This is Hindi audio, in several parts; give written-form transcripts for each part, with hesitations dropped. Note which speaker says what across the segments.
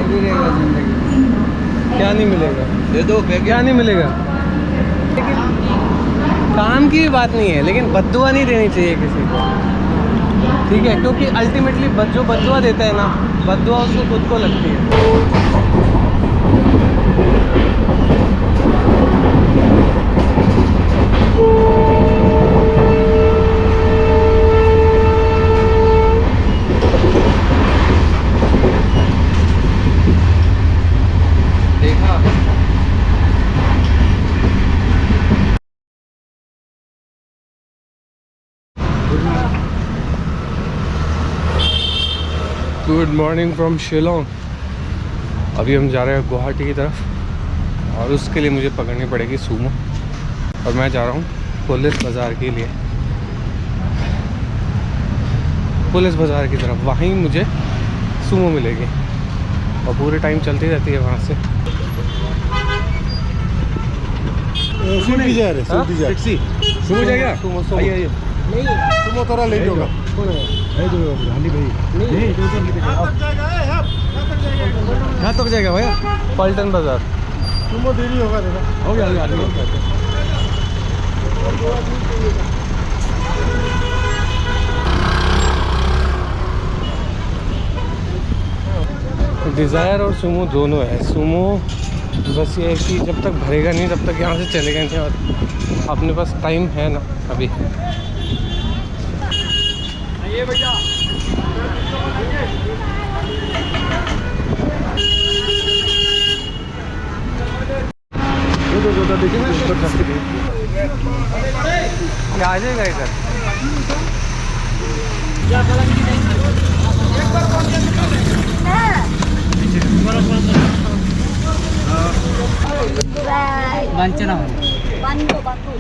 Speaker 1: ही रहेगा जिंदगी। क्या नहीं मिलेगा?
Speaker 2: दे दो,
Speaker 1: क्या नहीं मिलेगा? लेकिन काम की बात नहीं है, लेकिन बद्दुआ नहीं देनी चाहिए किसी को, ठीक है? क्योंकि अल्टीमेटली जो बद्दुआ देता है ना, बद्दुआ उसको खुद को लगती है। Good morning from Shillong. अभी हम जा रहे हैं गुवाहाटी की तरफ और उसके लिए मुझे पकड़नी पड़ेगी सूमो, और मैं जा रहा हूँ पुलिस बाज़ार के लिए, पुलिस बाज़ार की तरफ। वहीं मुझे सूमो मिलेगी और पूरे टाइम चलती रहती है वहाँ से।
Speaker 2: सुमो जाएगा?
Speaker 1: सूमो
Speaker 2: आइए सुमो थोड़ा लेट होगा।
Speaker 1: यहाँ तक जाएगा भैया, पल्टन बाज़ार।
Speaker 2: सुमो देरी होगा, देखा हो गया।
Speaker 1: डिज़ायर और सूमो दोनों है। सूमो बस ये है कि जब तक भरेगा नहीं तब तक यहाँ से चलेगा नहीं, और अपने पास टाइम है ना अभी।
Speaker 2: ये भैया देखिए
Speaker 1: क्या आ जाएगा इधर?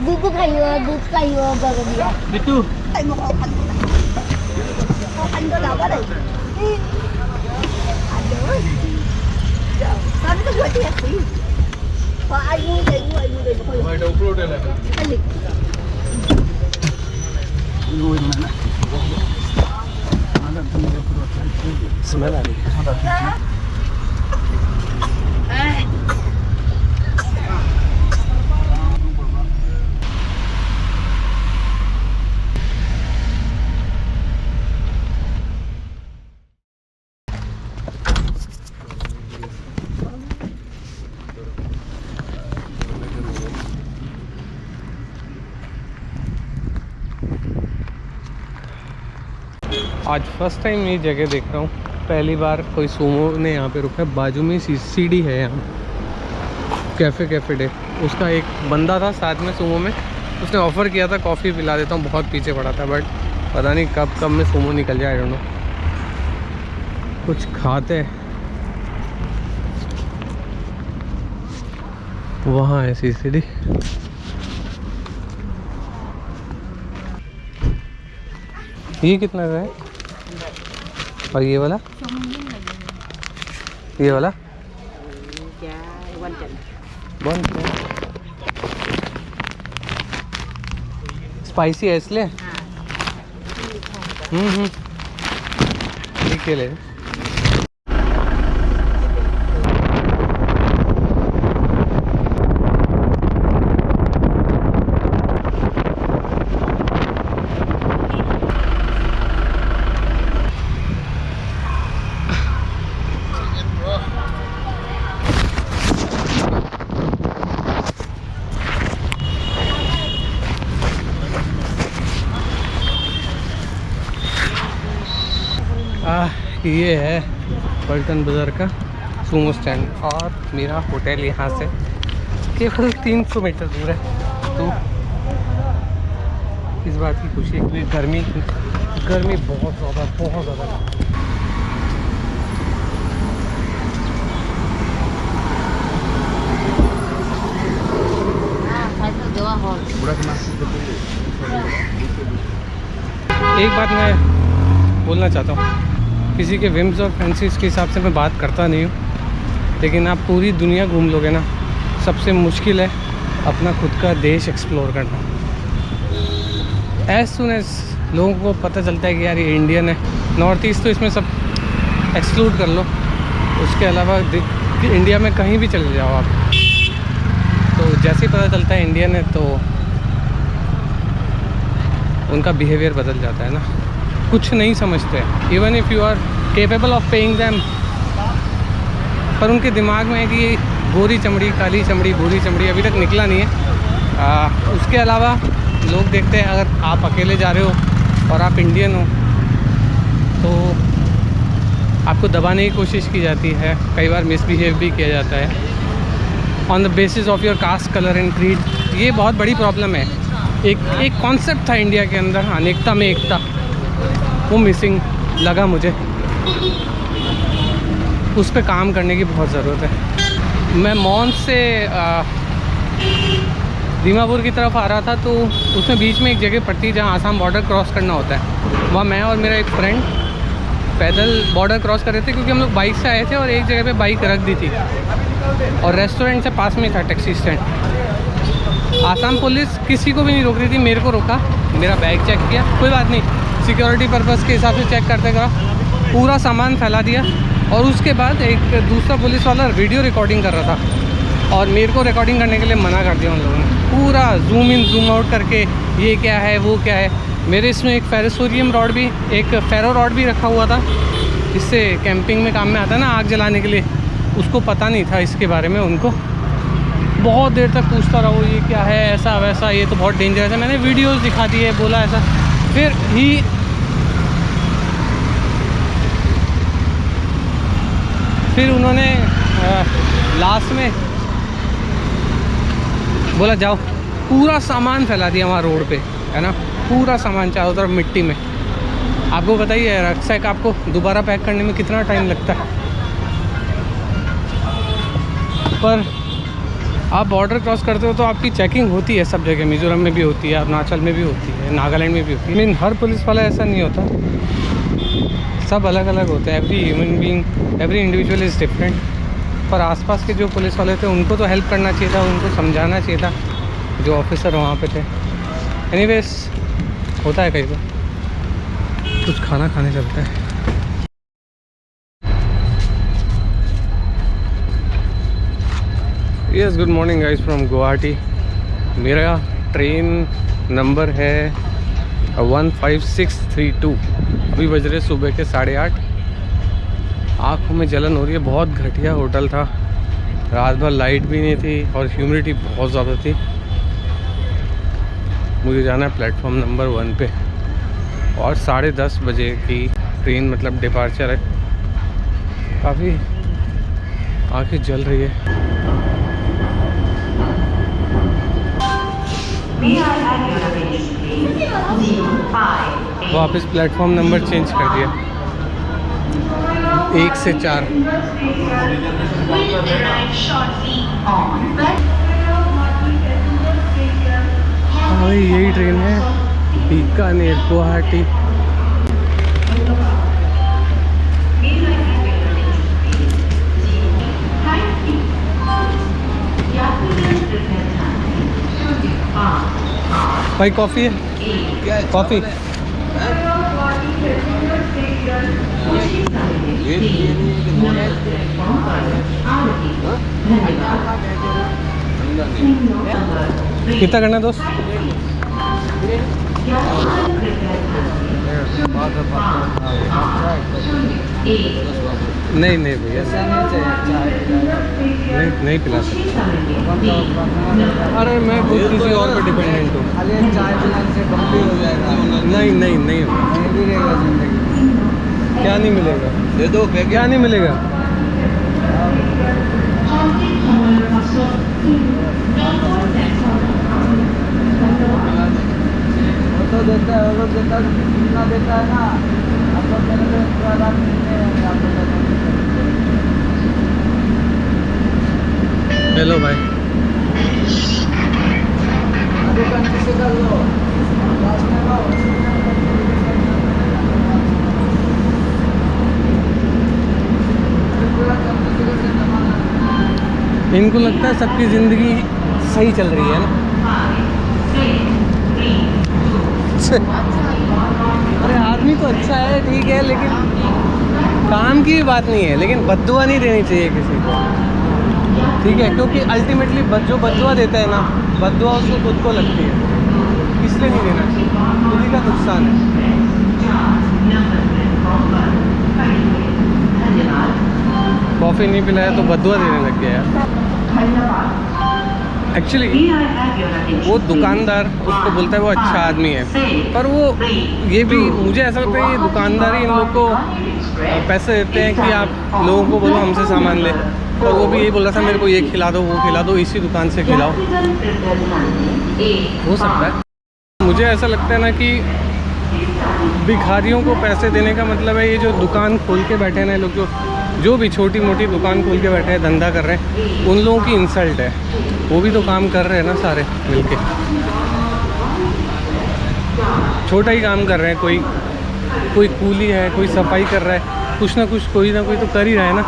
Speaker 3: दूध kayo baru
Speaker 1: Itu
Speaker 3: Ay mo ko kan daw ba dai? Aduh. Sabi ko buat dia sih. Pa ay mo dai ko.
Speaker 1: मैं डॉक्टर होटल है। स्मेल आ रही है। आज फर्स्ट टाइम ये जगह देख रहा हूँ, पहली बार कोई सूमो ने यहाँ पे रुका है। बाजू में सीढ़ी है यहाँ, कैफ़े डे। उसका एक बंदा था साथ में सूमो में, उसने ऑफ़र किया था कॉफ़ी पिला देता हूँ, बहुत पीछे पड़ा था, बट पता नहीं कब में सूमो निकल जाए, आई डोंट नो। कुछ खाते हैं, वहाँ है सीढ़ी। ये कितना का है? और ये वाला? ये वाला? स्पाइसी है इसलिए? ठीक है ले। ये है पल्टन बाज़ार का सूमो स्टैंड, और मेरा होटल यहाँ से केवल 300 मीटर दूर है। तो इस बात की खुशी है कि गर्मी बहुत ज़्यादा। एक बात मैं बोलना चाहता हूँ, किसी के विम्स और फैंसीज के हिसाब से मैं बात करता नहीं हूँ, लेकिन आप पूरी दुनिया घूम लोगे ना, सबसे मुश्किल है अपना खुद का देश एक्सप्लोर करना। एज सुन एज लोगों को पता चलता है कि यार ये इंडियन है, नॉर्थ ईस्ट तो इसमें सब एक्सक्लूड कर लो, उसके अलावा इंडिया में कहीं भी चले जाओ आप, तो जैसे ही पता चलता है इंडियन है तो उनका बिहेवियर बदल जाता है ना, कुछ नहीं समझते। Even if you are capable of paying them, पर उनके दिमाग में है कि ये गोरी चमड़ी, काली चमड़ी, भूरी चमड़ी अभी तक निकला नहीं है। उसके अलावा लोग देखते हैं अगर आप अकेले जा रहे हो और आप इंडियन हो तो आपको दबाने की कोशिश की जाती है, कई बार मिसबिहेव भी किया जाता है on the basis of your cast, colour and creed. ये बहुत बड़ी प्रॉब्लम है। एक कॉन्सेप्ट था इंडिया के अंदर, अनेकता में एकता, वो मिसिंग लगा मुझे। उस पर काम करने की बहुत ज़रूरत है। मैं मॉन से दीमापुर की तरफ आ रहा था, तो उसमें बीच में एक जगह पड़ती है जहाँ आसाम बॉर्डर क्रॉस करना होता है। वहाँ मैं और मेरा एक फ्रेंड पैदल बॉर्डर क्रॉस कर रहे थे, क्योंकि हम लोग बाइक से आए थे और एक जगह पे बाइक रख दी थी और रेस्टोरेंट से पास में था टैक्सी स्टैंड। आसाम पुलिस किसी को भी नहीं रोक रही थी, मेरे को रोका, मेरा बैग चेक किया, कोई बात नहीं, सिक्योरिटी पर्पज़ के हिसाब से चेक करते करा, पूरा सामान फैला दिया। और उसके बाद एक दूसरा पुलिस वाला वीडियो रिकॉर्डिंग कर रहा था और मेरे को रिकॉर्डिंग करने के लिए मना कर दिया उन लोगों ने, पूरा जूम इन जूम आउट करके ये क्या है वो क्या है। मेरे इसमें एक फेरोसोरियम रॉड भी, एक फेरो रॉड भी रखा हुआ था, इससे कैंपिंग में काम में आता है ना, आग जलाने के लिए। उसको पता नहीं था इसके बारे में उनको। बहुत देर तक पूछता रहा वो, ये क्या है, ऐसा वैसा, ये तो बहुत डेंजरस है। मैंने वीडियोज़ दिखा दिए, बोला ऐसा। फिर उन्होंने लास्ट में बोला जाओ, पूरा सामान फैला दिया वहाँ रोड पे, है ना, पूरा सामान चारों तरफ मिट्टी में। आपको बताइए रक्सैक आपको दोबारा पैक करने में कितना टाइम लगता है। पर आप बॉर्डर क्रॉस करते हो तो आपकी चेकिंग होती है सब जगह, मिज़ोरम में भी होती है, अरुणाचल में भी होती है, नागालैंड में भी होती है। मीन हर पुलिस वाला ऐसा नहीं होता, सब अलग अलग होते हैं। Every human being, every individual is different. पर आसपास के जो पुलिस वाले थे उनको तो हेल्प करना चाहिए था, उनको समझाना चाहिए था, जो ऑफिसर वहाँ पे थे। एनीवेज होता है कई बार। कुछ खाना खाने चलते हैं। Yes, good morning guys from Guwahati. मेरा ट्रेन नंबर है 15632। अभी बज रहे सुबह के 8:30। आँखों में जलन हो रही है, बहुत घटिया होटल था, रात भर लाइट भी नहीं थी और ह्यूमिडिटी बहुत ज़्यादा थी। मुझे जाना है प्लेटफॉर्म नंबर 1 पे और 10:30 बजे की ट्रेन, मतलब डिपार्चर है। काफ़ी आँखें जल रही है। वापस प्लेटफॉर्म नंबर चेंज कर दिया, 1 से 4। हाँ यही ट्रेन है, बीकानेर गुवाहाटी। भाई कॉफ़ी है? कॉफ़ी कितना करना है दोस्त? नहीं नहीं भैया, नहीं पिला सकता। अरे मैं खुद किसी और पे डिपेंडेंट हूँ। नहीं नहीं नहीं क्या नहीं मिलेगा? दे दो। क्या नहीं मिलेगा? तो देता है, वो लोग देता है, कितना देता है ना, आपको हेलो भाई। इनको लगता है सबकी ज़िंदगी सही चल रही है ना। अरे आदमी तो अच्छा है, ठीक है, लेकिन काम की बात नहीं है, लेकिन बद्दुआ नहीं देनी चाहिए किसी को, ठीक है? क्योंकि अल्टीमेटली जो बद्दुआ देता है ना, बद्दुआ उसको खुद को लगती है, इसलिए नहीं देना चाहिए, खुद ही का नुकसान है। कॉफ़ी नहीं पिलाया तो बद्दुआ देने लग गया यार। एक्चुअली वो दुकानदार उसको बोलता है वो अच्छा आदमी है, पर वो ये भी मुझे ऐसा लगता है ये दुकानदार ही इन लोग को पैसे देते हैं कि आप लोगों को बोलो हमसे सामान ले, और वो भी यही बोल रहा था मेरे को ये खिला दो वो खिला दो, इसी दुकान से खिलाओ, हो सकता है। मुझे ऐसा लगता है ना कि भिखारियों को पैसे देने का मतलब है ये जो दुकान खोल के बैठे हैं ना लोग, जो भी छोटी मोटी दुकान खोल के बैठे हैं, धंधा कर रहे हैं, उन लोगों की इंसल्ट है। वो भी तो काम कर रहे हैं ना सारे मिलके, छोटा ही काम कर रहे हैं, कोई कूली है, कोई सफाई कर रहा है, कुछ ना कुछ कोई ना कोई तो कर ही रहा है ना,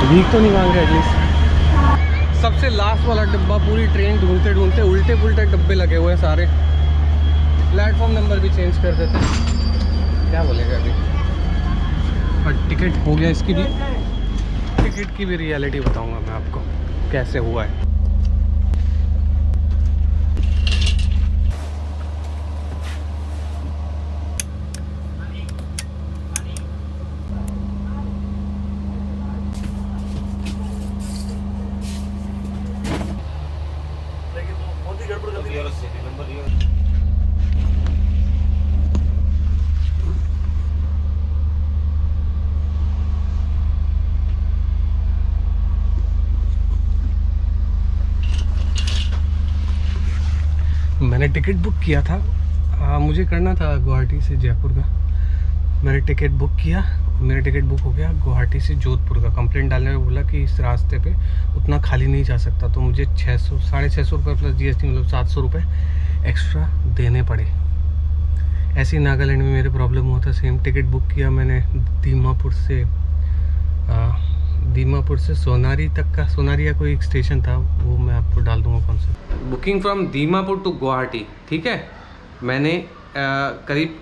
Speaker 1: भीख तो नहीं मांग रहे एटलीस्ट। सबसे लास्ट वाला डब्बा, पूरी ट्रेन ढूंढते ढूंढते उल्टे पुल्टे डब्बे लगे हुए हैं सारे, प्लेटफॉर्म नंबर भी चेंज कर देते, क्या बोलेगा अभी। और टिकट हो गया इसकी भी, टिकट की भी रियलिटी बताऊंगा मैं आपको कैसे हुआ है। मैंने टिकट बुक किया था, मुझे करना था गुवाहाटी से जयपुर का। मैंने टिकट बुक किया, मेरा टिकट बुक हो गया गुवाहाटी से जोधपुर का। कंप्लेंट डालने में बोला कि इस रास्ते पे उतना खाली नहीं जा सकता, तो मुझे 600-650 रुपये प्लस GST मतलब 700 रुपये एक्स्ट्रा देने पड़े। ऐसे ही नागालैंड में मेरे प्रॉब्लम हुआ था सेम। टिकट बुक किया मैंने दीमापुर से सोनारी तक का, सोनारी या कोई एक स्टेशन था, वो मैं आपको डाल दूंगा कौन सा। Booking from Dimapur to Guwahati, ठीक है। मैंने करीब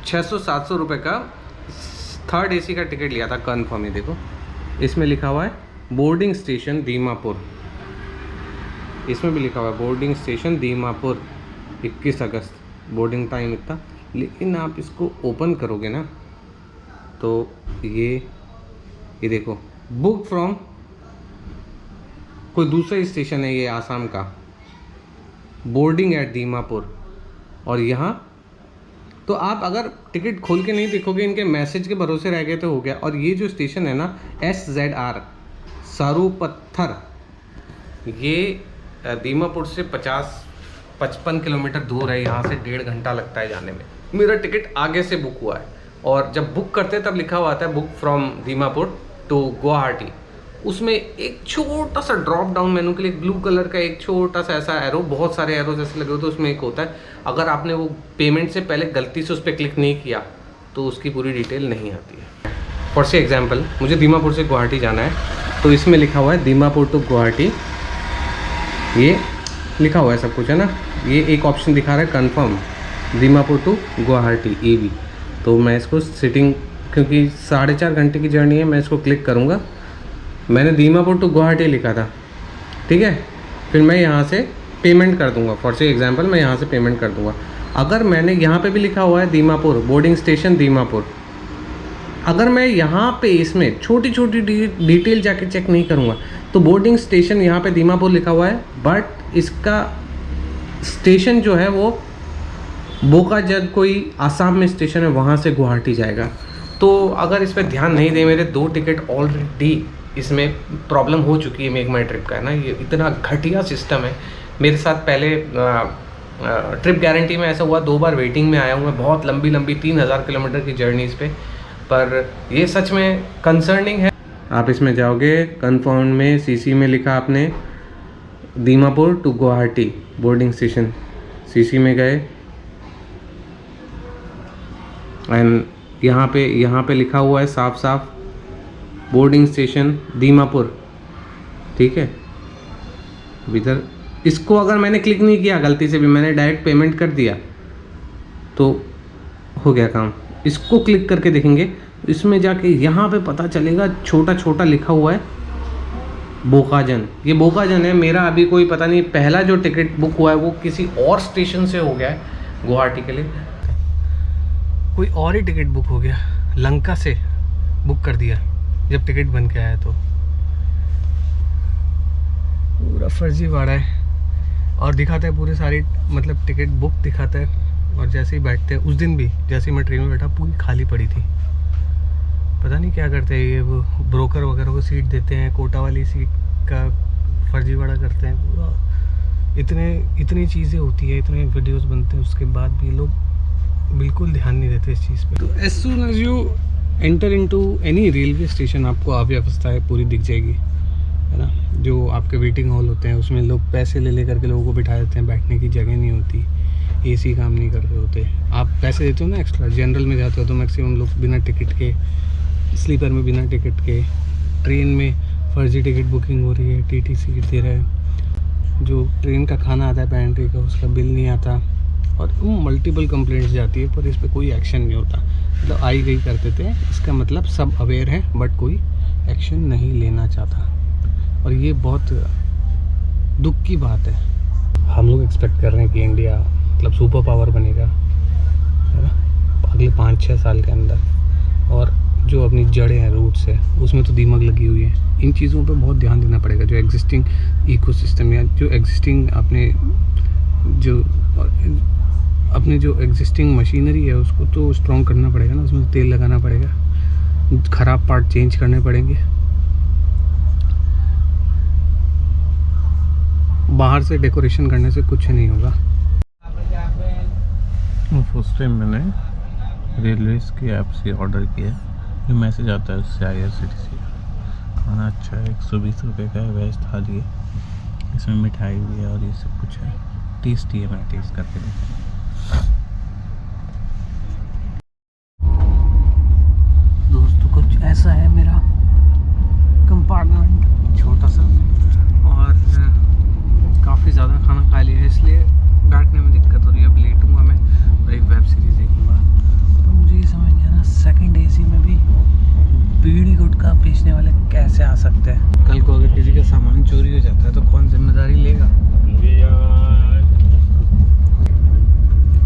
Speaker 1: 600-700 रुपये का 3rd AC का टिकट लिया था कन्फर्म। है देखो इसमें लिखा हुआ है बोर्डिंग स्टेशन दीमापुर, इसमें भी लिखा हुआ है बोर्डिंग स्टेशन दीमापुर 21 अगस्त, बोर्डिंग टाइम इतना। लेकिन आप इसको ओपन करोगे ना तो ये देखो बुक फ्रॉम कोई दूसरा स्टेशन है, ये आसाम का, बोर्डिंग एट दीमापुर। और यहाँ तो आप अगर टिकट खोल के नहीं देखोगे, इनके मैसेज के भरोसे रह गए तो हो गया। और ये जो स्टेशन है ना SZR सारूपत्थर, ये दीमापुर से 50-55 किलोमीटर दूर है, यहाँ से 1.5 घंटा लगता है जाने में। मेरा टिकट आगे से बुक हुआ है, और जब बुक करते हैं तब लिखा हुआ आता है book from Dimapur to Guwahati. उसमें एक छोटा सा ड्रॉप डाउन मेनू के लिए ब्लू कलर का एक छोटा सा ऐसा एरो, बहुत सारे एरो जैसे लगे होते हैं, उसमें एक होता है अगर आपने वो पेमेंट से पहले गलती से उस पर क्लिक नहीं किया तो उसकी पूरी डिटेल नहीं आती है। फॉर से एग्जांपल मुझे दीमापुर से गुवाहाटी जाना है, तो इसमें लिखा हुआ है दीमापुर टू गुवाहाटी, ये लिखा हुआ है सब कुछ है ना। ये एक ऑप्शन दिखा रहा है confirm Dimapur to Guwahati AB। तो मैं इसको सिटिंग, क्योंकि 4.5 घंटे की जर्नी है, मैं इसको क्लिक करूँगा। मैंने दीमापुर टू गुवाहाटी लिखा था, ठीक है। फिर मैं यहाँ से पेमेंट कर दूँगा, फॉर से एग्जांपल मैं यहाँ से पेमेंट कर दूँगा। अगर मैंने यहाँ पे भी लिखा हुआ है दीमापुर बोर्डिंग स्टेशन दीमापुर, अगर मैं यहाँ पे इसमें छोटी छोटी डिटेल जाके चेक नहीं करूँगा तो बोर्डिंग स्टेशन यहाँ पे दीमापुर लिखा हुआ है, बट इसका स्टेशन जो है वो बोकाजद कोई आसाम में स्टेशन है, वहाँ से गुवाहाटी जाएगा। तो अगर इस पर ध्यान नहीं दे, मेरे 2 टिकट ऑलरेडी इसमें प्रॉब्लम हो चुकी है। मेक माई ट्रिप का है ना, ये इतना घटिया सिस्टम है। मेरे साथ पहले ट्रिप गारंटी में ऐसा हुआ, 2 बार वेटिंग में आया हूँ मैं, बहुत लंबी 3000 किलोमीटर की जर्नीज़ पे। पर ये सच में कंसर्निंग है। आप इसमें जाओगे कन्फर्म में CC में लिखा आपने Dimapur to Guwahati boarding station, CC में गए एंड यहाँ पे लिखा हुआ है साफ साफ बोर्डिंग स्टेशन दीमापुर, ठीक है। इधर इसको अगर मैंने क्लिक नहीं किया गलती से भी, मैंने डायरेक्ट पेमेंट कर दिया, तो हो गया काम। इसको क्लिक करके देखेंगे, इसमें जाके यहाँ पे पता चलेगा छोटा छोटा लिखा हुआ है बोकाजन। ये बोकाजन है। मेरा अभी कोई पता नहीं, पहला जो टिकट बुक हुआ है वो किसी और स्टेशन से हो गया है गुवाहाटी के लिए, कोई और ही टिकट बुक हो गया, लंका से बुक कर दिया जब टिकट बन के आया। तो पूरा फर्जीवाड़ा है और दिखाता है पूरे सारी, मतलब टिकट बुक दिखाता है और जैसे ही बैठते हैं, उस दिन भी जैसे ही मैं ट्रेन में बैठा पूरी खाली पड़ी थी। पता नहीं क्या करते हैं ये, वो ब्रोकर वगैरह को सीट देते हैं, कोटा वाली सीट का फर्जीवाड़ा करते हैं पूरा। इतनी चीज़ें होती है, इतने वीडियोस बनते हैं, उसके बाद भी लोग बिल्कुल ध्यान नहीं देते इस चीज़ पे। तो as soon as you enter into any railway station आपको अव्यवस्था है पूरी दिख जाएगी, है ना। जो आपके वेटिंग हॉल होते हैं उसमें लोग पैसे ले करके लोगों को बिठा देते हैं, बैठने की जगह नहीं होती, एसी काम नहीं कर रहे होते। आप पैसे देते हो ना एक्स्ट्रा, जनरल में जाते हो तो मैक्सिमम लोग बिना टिकट के, स्लीपर में बिना टिकट के, ट्रेन में फर्जी टिकट बुकिंग हो रही है, टीटी सीट दे रहा है, जो ट्रेन का खाना आता है पेंट्री का उसका बिल नहीं आता, और मल्टीपल कंप्लेंट्स जाती है पर इस पर कोई एक्शन नहीं होता। मतलब आई गई कर देते हैं, इसका मतलब सब अवेयर हैं बट कोई एक्शन नहीं लेना चाहता, और ये बहुत दुख की बात है। हम लोग एक्सपेक्ट कर रहे हैं कि इंडिया मतलब सुपर पावर बनेगा, है ना, अगले 5-6 साल के अंदर, और जो अपनी जड़ें हैं, रूट्स है, उसमें तो दीमक लगी हुई है। इन चीज़ों पे बहुत ध्यान देना पड़ेगा। जो एग्जिस्टिंग इकोसिस्टम या जो एग्जिस्टिंग अपने जो एग्जिस्टिंग मशीनरी है उसको तो स्ट्रॉन्ग करना पड़ेगा ना, उसमें तेल लगाना पड़ेगा, ख़राब पार्ट चेंज करने पड़ेंगे। बाहर से डेकोरेशन करने से कुछ नहीं होगा।
Speaker 4: फर्स्ट टाइम मैंने रेलवेज की ऐप से ऑर्डर किया, जो मैसेज आता है उससे IRCTC। खाना अच्छा है, 120 रुपये का है, वेज थाली है, इसमें मिठाई भी है और ये सब कुछ है, टेस्टी है। मैं टेस्ट करके देखा।
Speaker 1: दोस्तों कुछ ऐसा है मेरा कंपार्टमेंट, छोटा सा, और काफ़ी ज़्यादा खाना खा लिया है इसलिए बैठने में दिक्कत हो रही है। अब लेटूंगा मैं और एक वेब सीरीज़ देखूंगा। तो मुझे ये समझ नहीं आना, सेकंड AC में भी बीड़ी गुटखा बेचने वाले कैसे आ सकते हैं। कल को अगर किसी का सामान चोरी हो जाता है तो कौन जिम्मेदारी लेगा।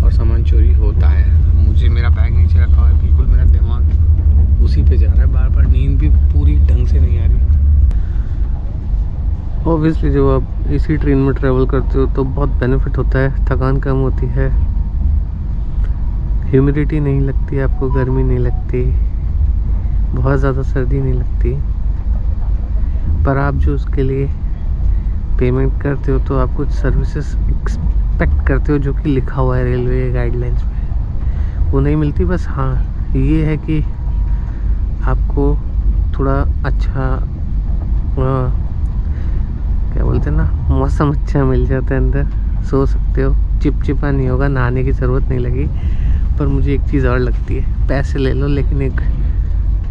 Speaker 1: और सामान चोरी होता है। मुझे मेरा बैग नीचे रखा हुआ है, बिल्कुल मेरा दिमाग उसी पे जा रहा है, बार बार नींद भी पूरी ढंग से नहीं आ रही। ऑब्वियसली जब आप इसी ट्रेन में ट्रैवल करते हो तो बहुत बेनिफिट होता है, थकान कम होती है, ह्यूमिडिटी नहीं लगती, आपको गर्मी नहीं लगती, बहुत ज़्यादा सर्दी नहीं लगती। पर आप जो उसके लिए पेमेंट करते हो तो आप कुछ सर्विसेज एक्सपेक्ट करते हो जो कि लिखा हुआ है रेलवे गाइडलाइंस में, वो नहीं मिलती। बस हाँ ये है कि आपको थोड़ा अच्छा क्या बोलते हैं ना, मौसम अच्छा मिल जाता है, अंदर सो सकते हो, चिपचिपा नहीं होगा, नहाने की ज़रूरत नहीं लगी। पर मुझे एक चीज़ और लगती है, पैसे ले लो लेकिन एक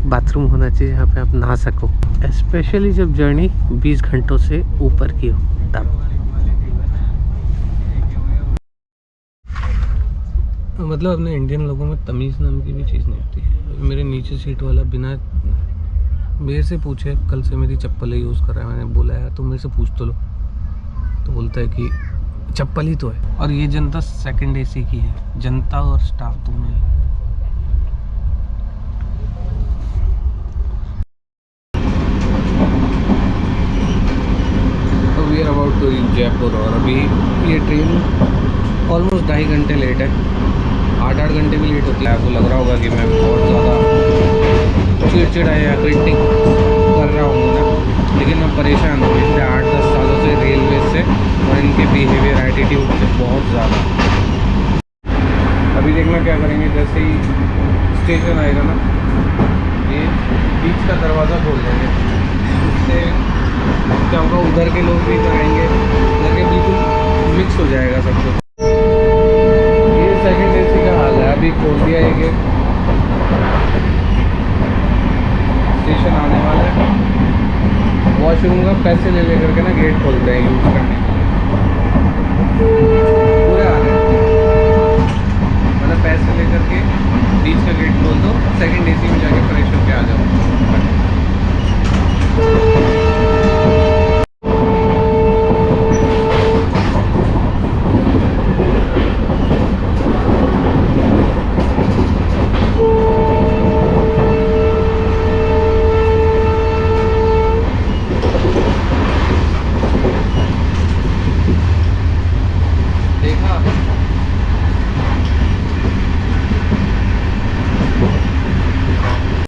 Speaker 1: बाथरूम होना चाहिए जहाँ पे आप नहा सको, स्पेशली जब जर्नी 20 घंटों से ऊपर की हो तब। मतलब अपने इंडियन लोगों में तमीज़ नाम की भी चीज़ नहीं होती है। मेरे नीचे सीट वाला बिना मेरे से पूछे कल से मेरी चप्पल यूज़ कर रहा है, मैंने बोला यार तुम मेरे से पूछ तो लो, तो बोलता है कि चप्पल ही तो है। और ये जनता सेकंड AC की है, जनता और स्टाफ दोनों ही। We are about to reach Jaipur, और अभी ये ट्रेन ऑलमोस्ट 2.5 घंटे लेट है, 8 घंटे भी लेट होती है। आपको लग रहा होगा कि मैं बहुत ज़्यादा चिड़चिड़ा या क्रिटिक कर रहा हूँ ना, लेकिन मैं परेशान हूँ पिछले 8-10 सालों से रेलवे से और इनके बिहेवियर एटीट्यूड से बहुत ज़्यादा। अभी देखना क्या करेंगे, जैसे ही स्टेशन आएगा ना, ये बीच का दरवाज़ा खोल देंगे, उससे क्या होगा, उधर के लोग भी इधर आएंगे, उधर के बिल्कुल मिक्स हो जाएगा सब कुछ। ये सेकंड AC का हाल है। अभी खोल दिया ये गेट, स्टेशन आने वाला है, वॉशरूम का पैसे ले करके ना गेट खोलते हैं यूज़ करने के लिए, पूरे आ रहे हैं, मतलब से लेकर के बीच का गेट खोल दो, सेकंड एसी